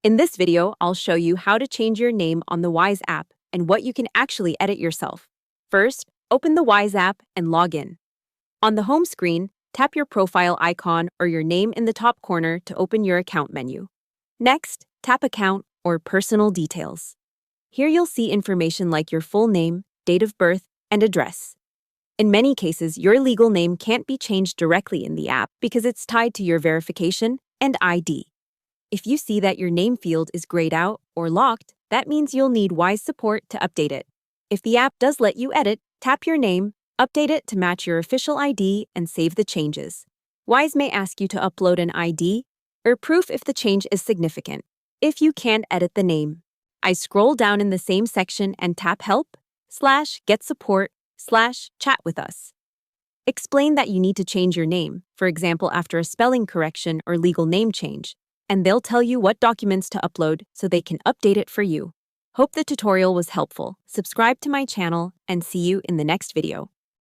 In this video, I'll show you how to change your name on the Wise app and what you can actually edit yourself. First, open the Wise app and log in. On the home screen, tap your profile icon or your name in the top corner to open your account menu. Next, tap Account or Personal Details. Here you'll see information like your full name, date of birth, and address. In many cases, your legal name can't be changed directly in the app because it's tied to your verification and ID. If you see that your name field is grayed out or locked, that means you'll need Wise support to update it. If the app does let you edit, tap your name, update it to match your official ID, and save the changes. Wise may ask you to upload an ID or proof if the change is significant. If you can't edit the name, I scroll down in the same section and tap Help/Get Support/Chat with us. Explain that you need to change your name, for example after a spelling correction or legal name change, and they'll tell you what documents to upload so they can update it for you. Hope the tutorial was helpful. Subscribe to my channel and see you in the next video.